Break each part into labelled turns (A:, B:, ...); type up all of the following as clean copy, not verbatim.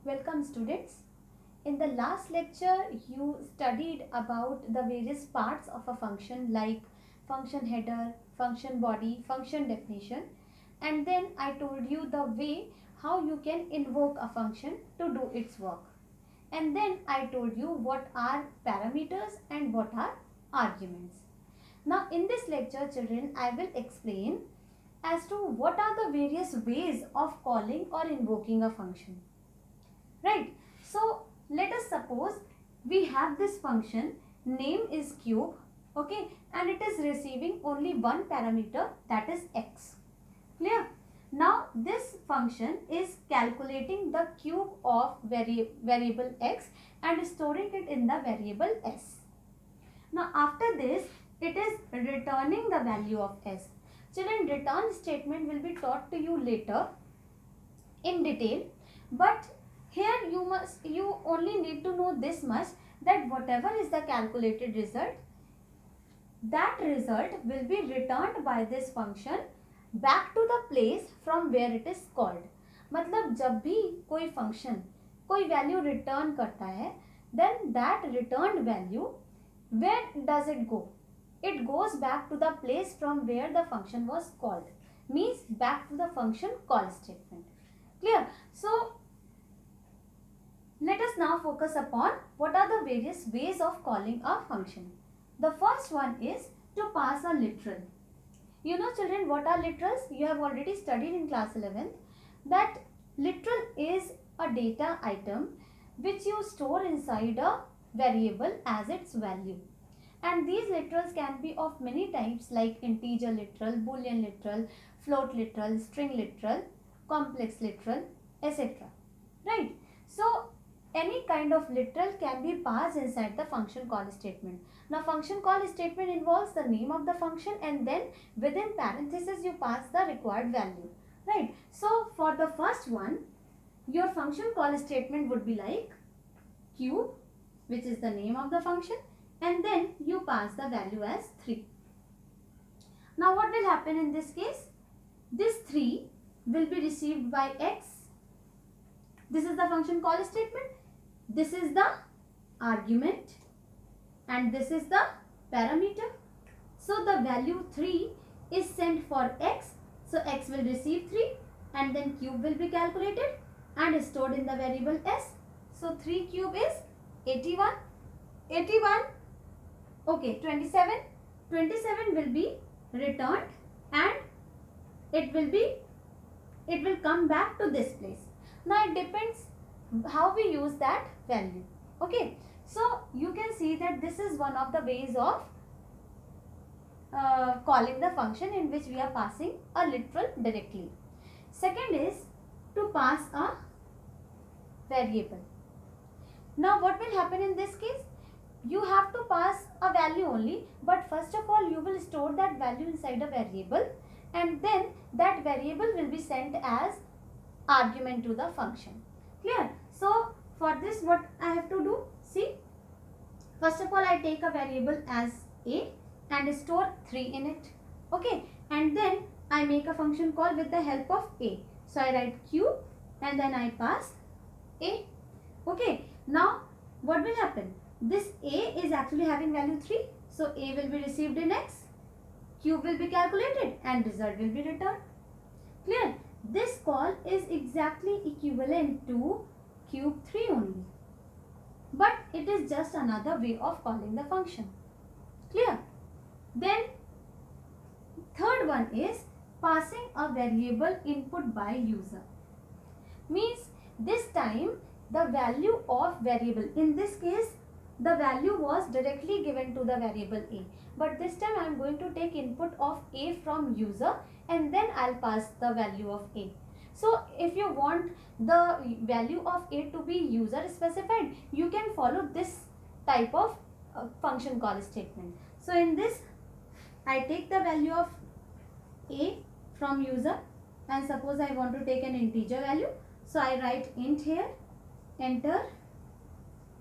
A: Welcome students. In the last lecture you studied about the various parts of a function like function header, function body, function definition, and then I told you the way how you can invoke a function to do its work. And then I told you what are parameters and what are arguments. Now in this lecture children I will explain as to what are the various ways of calling or invoking a function. Right. So let us suppose we have this function, name is cube, okay, and it is receiving only one parameter, that is x. Clear? Now this function is calculating the cube of variable x and storing it in the variable s. Now after this it is returning the value of s. Children, return statement will be taught to you later in detail, but here you only need to know this much, that whatever is the calculated result, that result will be returned by this function back to the place from where it is called. मतलब जब भी कोई function कोई value return करता है, then that returned value, where does it go? It goes back to the place from where the function was called, means back to the function call statement. Clear? So let us now focus upon what are the various ways of calling a function. The first one is to pass a literal. You know children what are literals? You have already studied in class 11th that literal is a data item which you store inside a variable as its value. And these literals can be of many types like integer literal, boolean literal, float literal, string literal, complex literal, etc. Right? So any kind of literal can be passed inside the function call statement. Now function call statement involves the name of the function and then within parentheses you pass the required value. Right? So for the first one, your function call statement would be like cube, which is the name of the function, and then you pass the value as 3. Now what will happen in this case? This 3 will be received by x. This is the function call statement. This is the argument and this is the parameter. So the value 3 is sent for x. So x will receive 3 and then cube will be calculated and stored in the variable s. So 3 cube is 81. 81. Okay, 27. 27 will be returned and it will come back to this place. Now it depends how we use that value. Okay, so you can see that this is one of the ways of calling the function in which we are passing a literal directly. Second is to pass a variable. Now what will happen in this case? You have to pass a value only, but first of all you will store that value inside a variable and then that variable will be sent as argument to the function. Clear? So for this what I have to do? See, first of all I take a variable as a and store 3 in it. Okay, and then I make a function call with the help of a. So I write cube and then I pass a. Okay, now what will happen? This a is actually having value 3. So a will be received in x. Cube will be calculated and result will be returned. Clear? This call is exactly equivalent to cube 3 only. But it is just another way of calling the function. Clear? Then third one is passing a variable input by user. Means this time the value of variable, in this case the value was directly given to the variable a, but this time I am going to take input of a from user and then I'll pass the value of a. So if you want the value of a to be user specified, you can follow this type of function call statement. So in this I take the value of a from user and suppose I want to take an integer value. So I write int here, enter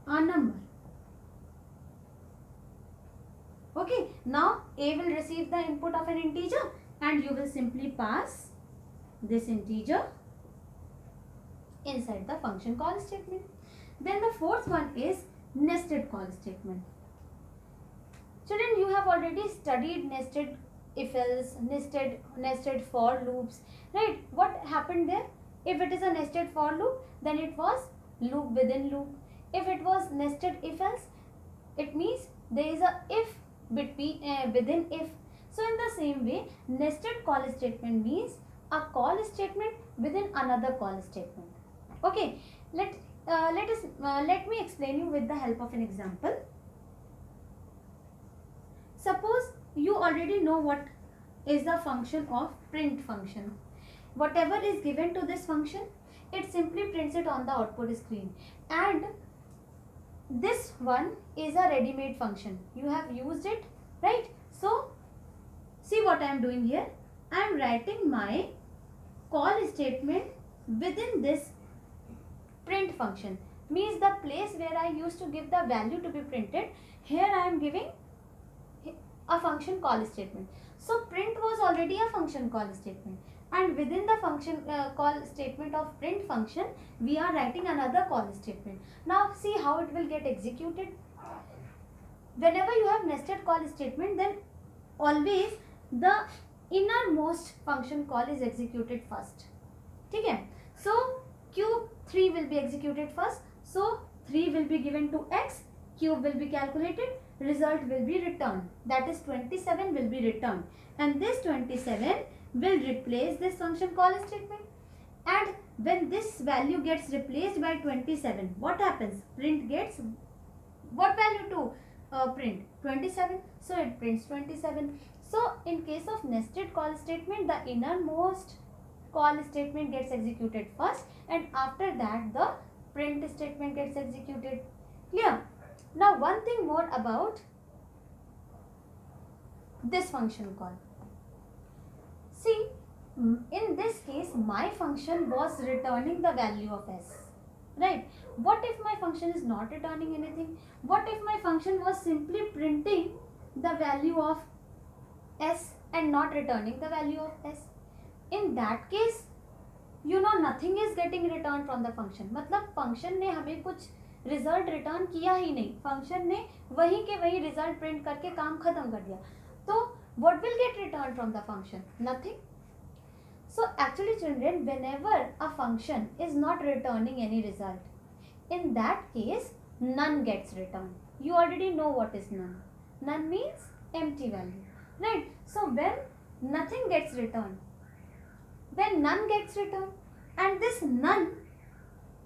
A: a number. Okay, now a will receive the input of an integer and you will simply pass this integer inside the function call statement. Then the fourth one is nested call statement. Children, you have already studied nested if else, nested for loops, right? What happened there? If it is a nested for loop, then it was loop within loop. If it was nested if else, it means there is a if between within if. So in the same way, nested call statement means a call statement within another call statement. Okay, let me explain you with the help of an example. Suppose you already know what is the function of print function. Whatever is given to this function, it simply prints it on the output screen. And this one is a ready-made function. You have used it, right? So, see what I am doing here. I am writing my call statement within this print function. Means the place where I used to give the value to be printed, here I am giving a function call statement. So print was already a function call statement, and within the function call statement of print function, we are writing another call statement. Now see how it will get executed. Whenever you have nested call statement, then always the innermost function call is executed first. Okay? So cube 3 will be executed first. So 3 will be given to x, cube will be calculated, result will be returned, that is 27 will be returned, and this 27 will replace this function call statement. And when this value gets replaced by 27, what happens? Print gets what value to print? 27. So it prints 27. So in case of nested call statement, the innermost call statement gets executed first, and after that the print statement gets executed. Clear? Now one thing more about this function call. See, in this case my function was returning the value of s, right? What if my function is not returning anything? What if my function was simply printing the value of s and not returning the value of s? In that case, you know, nothing is getting returned from the function. मतलब function ने हमें कुछ result return किया ही नहीं, function ने वहीं के वहीं रिजल्ट प्रिंट करके काम खत्म कर दिया. तो what will get returned from the function? Nothing. So actually children, whenever a function is not returning any result, in that case none gets returned. You already know what is none. None means empty value, right? So when nothing gets returned, then none gets returned, and this none,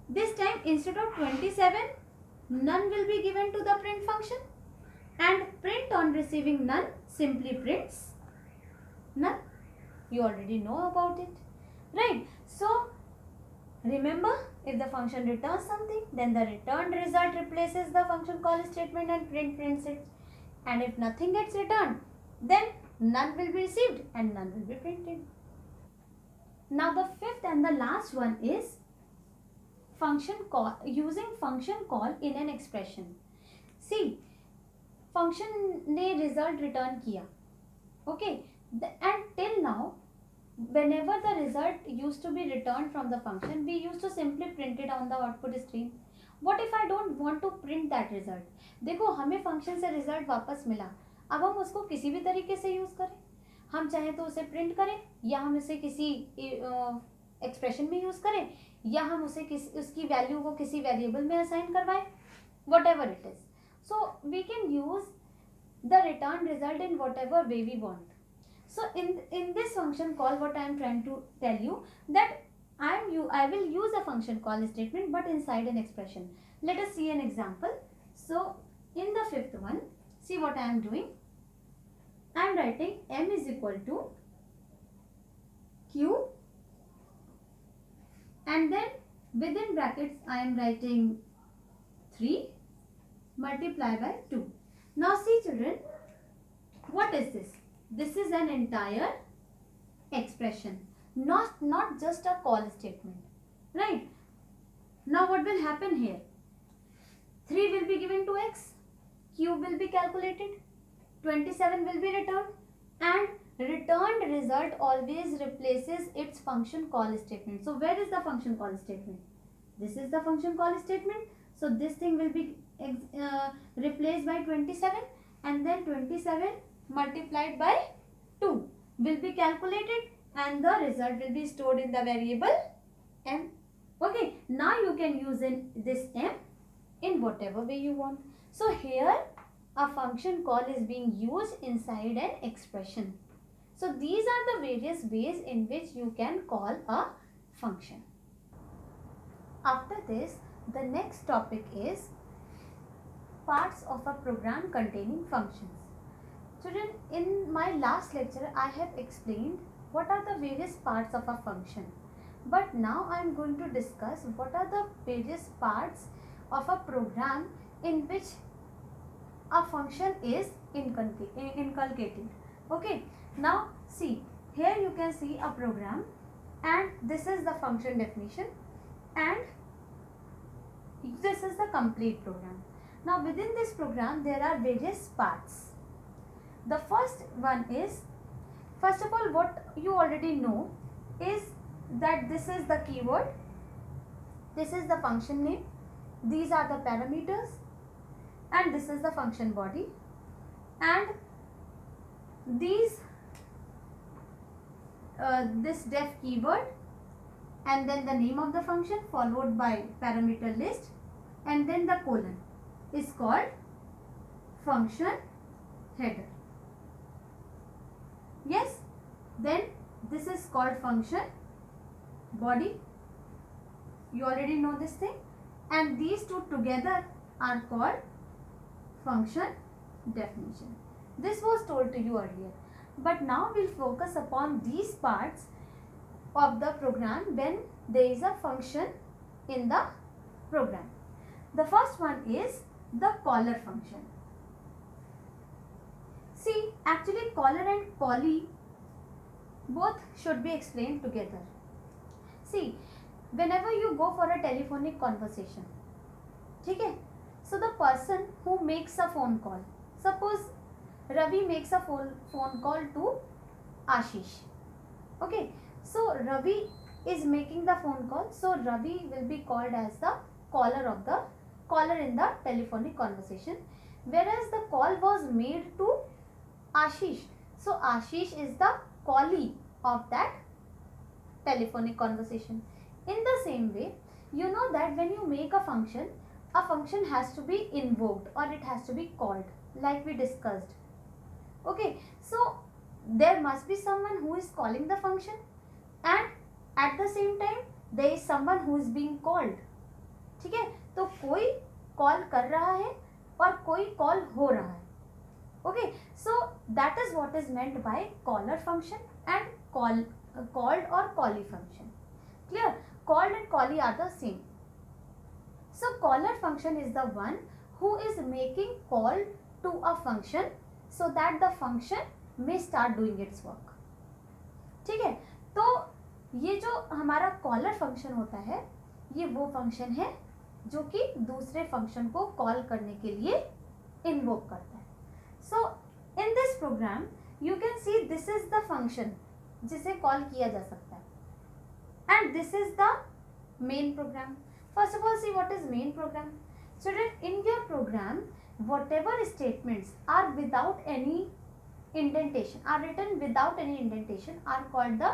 A: this time instead of 27, none will be given to the print function, and print on receiving none simply prints none. You already know about it, right? So remember, if the function returns something, then the returned result replaces the function call statement and print prints it. And if nothing gets returned, then none will be received and none will be printed. Now the fifth and the last one is function call, using function call in an expression. See, function ने result return किया, okay, and till now whenever the result used to be returned from the function, we used to simply print it on the output screen. What if I don't want to print that result? देखो, हमें function से result वापस मिला, अब हम उसको किसी भी तरीके से यूज करें. हम चाहे तो उसे प्रिंट करें, या हम इसे किसी एक्सप्रेशन में यूज करें, या हम उसे उसकी वैल्यू को किसी वेरिएबल में असाइन करवाएं, whatever it is. So we can use the return result in whatever way we want. So in this function call, what I am trying to tell you, that I will use a function call statement but inside an expression. Let us see an example. So in the fifth one, see what I am doing. I am writing m is equal to q, and then within brackets I am writing 3 multiply by 2. Now see children, what is this? This is an entire expression, not just a call statement, right? Now what will happen here? 3 will be given to x, cube will be calculated, 27 will be returned, and returned result always replaces its function call statement. So where is the function call statement? This is the function call statement. So this thing will be replaced by 27, and then 27 multiplied by 2 will be calculated, and the result will be stored in the variable m. Okay, now you can use this m in whatever way you want. So here a function call is being used inside an expression. So these are the various ways in which you can call a function. After this, the next topic is parts of a program containing functions. Children, in my last lecture, I have explained what are the various parts of a function. But now I am going to discuss what are the various parts of a program in which a function is inculcated. Okay, now see, here you can see a program, and this is the function definition, and this is the complete program. Now within this program there are various parts. The first one is, first of all, what you already know is that this is the keyword, this is the function name, these are the parameters, and this is the function body, and these this def keyword, and then the name of the function followed by parameter list, and then the colon is called function header. Yes, then this is called function body. You already know this thing, and these two together are called function definition. This was told to you earlier, but now we'll focus upon these parts of the program when there is a function in the program. The first one is the caller function. See, actually caller and callee both should be explained together. See, whenever you go for a telephonic conversation, okay, so the person who makes a phone call, suppose Ravi makes a phone call to Ashish. Okay, so Ravi is making the phone call, so Ravi will be called as the caller in the telephonic conversation, whereas the call was made to Ashish. So Ashish is the callee of that telephonic conversation. In the same way, you know that when you make a function has to be invoked or it has to be called, like we discussed. Okay, so there must be someone who is calling the function, and at the same time there is someone who is being called. ठीक है, तो कोई call कर रहा है और कोई call हो रहा है. Okay, so that is what is meant by caller function and called or callee function. Clear? Called and callee are the same. So caller function is the one who is making call to a function so that the function may start doing its work. ठीक है, तो ये जो हमारा collar function होता है, ये वो फंक्शन है जो कि दूसरे फंक्शन को कॉल करने के लिए इन्वोक करता है. So in this program you can see this is the function जिसे कॉल किया जा सकता है, and this is the main program. First of all see what is main program. Children, in your program whatever statements are without any indentation, are written without any indentation, are called the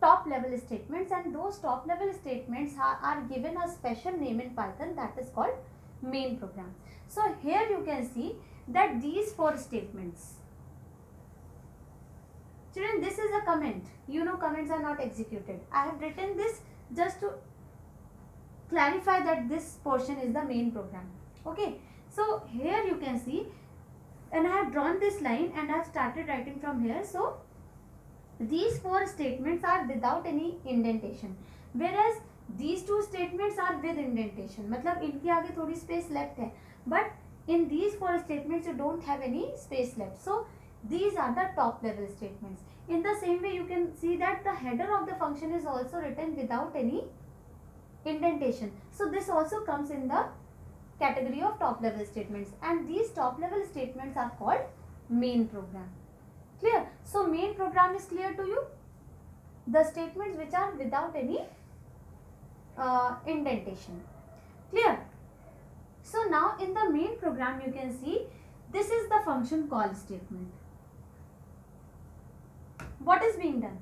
A: top level statements, and those top level statements are given a special name in Python that is called main program. So here you can see that these four statements, children, this is a comment. You know comments are not executed. I have written this just to clarify that this portion is the main program. Okay, so here you can see, and I have drawn this line and I have started writing from here. So these four statements are without any indentation, whereas these two statements are with indentation. मतलब इनके आगे थोड़ी space left है, but in these four statements you don't have any space left. So these are the top level statements. In the same way you can see that the header of the function is also written without any indentation. So this also comes in the category of top level statements, and these top level statements are called main program. Clear? So main program is clear to you. The statements which are without any indentation. Clear? So now in the main program you can see this is the function call statement. What is being done?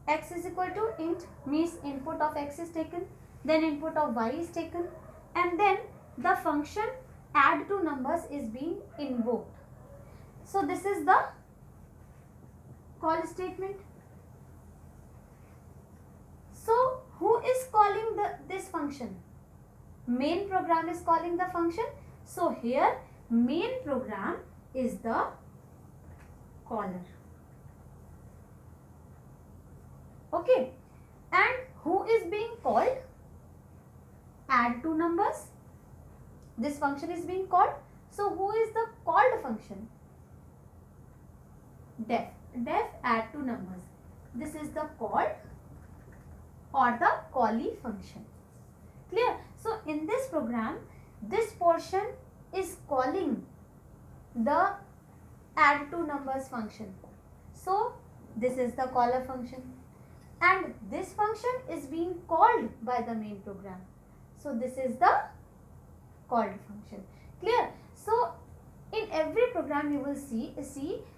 A: X is equal to int means input of x is taken, then input of y is taken, and then the function add two numbers is being invoked. So this is the call statement. So who is calling this function? Main program is calling the function. So here main program is the caller. Okay, and who is being called? Add two numbers. This function is being called. So who is the called function? Def. Def add two numbers. This is the called or the callee function. Clear? So in this program, this portion is calling the add two numbers function. So this is the caller function. And this function is being called by the main program. So this is the called function. Clear? So in every program you will see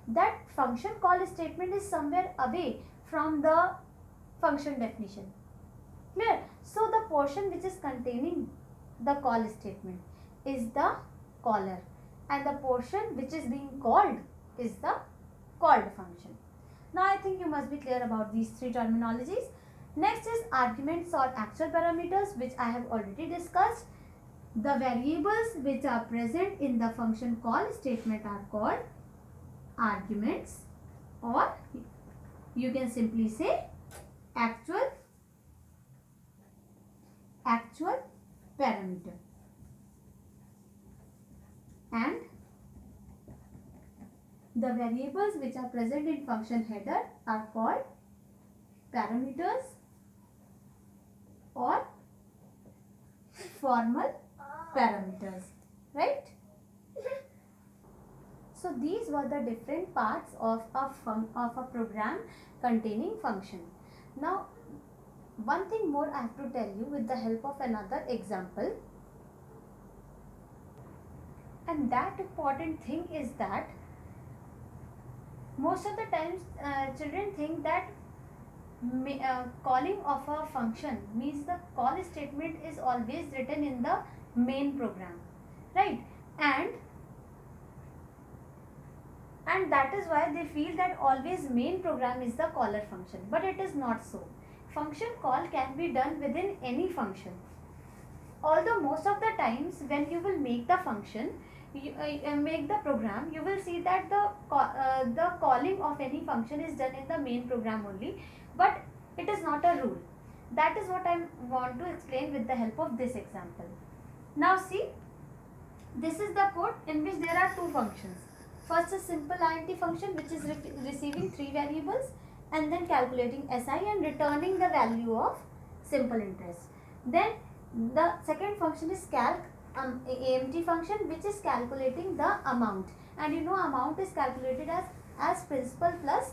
A: that function call statement is somewhere away from the function definition. Clear? So the portion which is containing the call statement is the caller, and the portion which is being called is the called function. Now I think you must be clear about these three terminologies. Next is arguments or actual parameters, which I have already discussed. The variables which are present in the function call statement are called arguments, or you can simply say actual parameter. And the variables which are present in function header are called parameters or formal parameters, right? So these were the different parts of a program containing function. Now one thing more I have to tell you with the help of another example, and that important thing is that most of the times children think that calling of a function means the call statement is always written in the main program, right? And that is why they feel that always main program is the caller function, but it is not so. Function call can be done within any function. Although most of the times when you will make the function, make the program, you will see that the calling of any function is done in the main program only, but it is not a rule. That is what I want to explain with the help of this example. Now see, this is the code in which there are two functions. First is simple int function, which is receiving three variables and then calculating SI and returning the value of simple interest. Then the second function is calc AMT function, which is calculating the amount, and you know amount is calculated as principal plus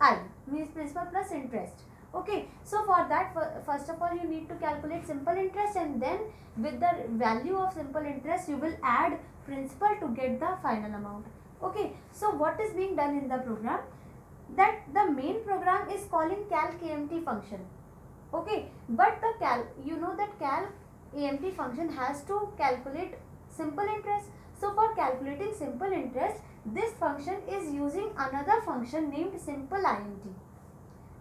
A: I, means principal plus interest. Okay, so for that, first of all you need to calculate simple interest, and then with the value of simple interest you will add principal to get the final amount. Okay, so what is being done in the program, that the main program is calling calc AMT function. Okay, but the calc AMT function has to calculate simple interest. So for calculating simple interest, this function is using another function named simple int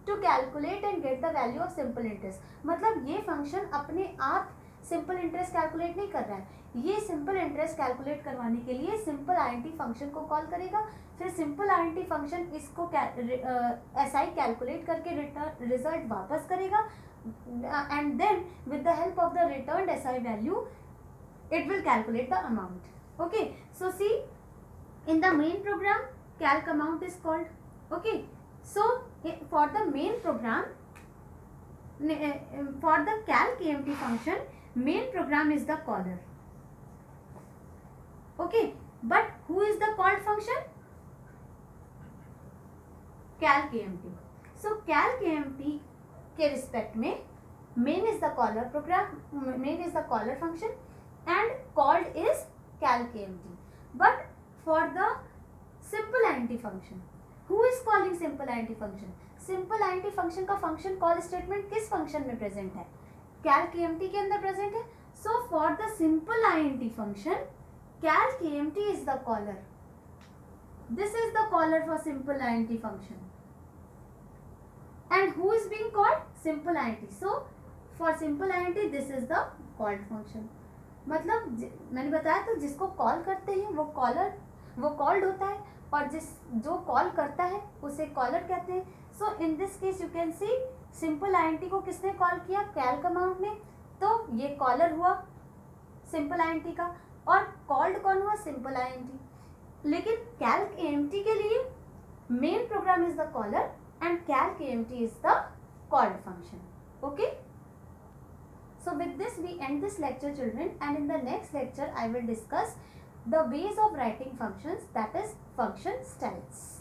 A: to calculate and get the value of simple interest. मतलब ये function अपने आप simple interest calculate नहीं कर रहा है, ये simple interest calculate करवाने के लिए simple int function को call करेगा, फिर simple int function इसको SI calculate करके result वापस करेगा, and then with the help of the returned SI value it will calculate the amount. Okay, so see, in the main program calc amount is called. Okay, so for the main program, for the calc AMT function, main program is the caller. Okay, but who is the called function? calc AMT. So calc AMT के respect में main is the caller program, main is the caller function and called is calcmd. But for the simple int function, who is calling simple int function? Simple int function का function call statement किस function में present है? calcmd के अंदर present है. So for the simple int function calcmd is the caller. This is the caller for simple int function. And who is being called? Simple int. So for simple int this is the called function. मतलब मैंने बताया तो जिसको call करते हैं वो called होता है और जो कॉल करता है उसे कॉलर कहते हैं. So in this case you can see simple int को किसने कॉल किया? कैल कमांड में. तो ये कॉलर हुआ सिंपल int का और कॉल्ड कौन हुआ? Simple int. लेकिन calcmd के लिए main program is the caller and calcmd is the called function. Okay, so with this we end this lecture children, and in the next lecture I will discuss the ways of writing functions, that is function styles.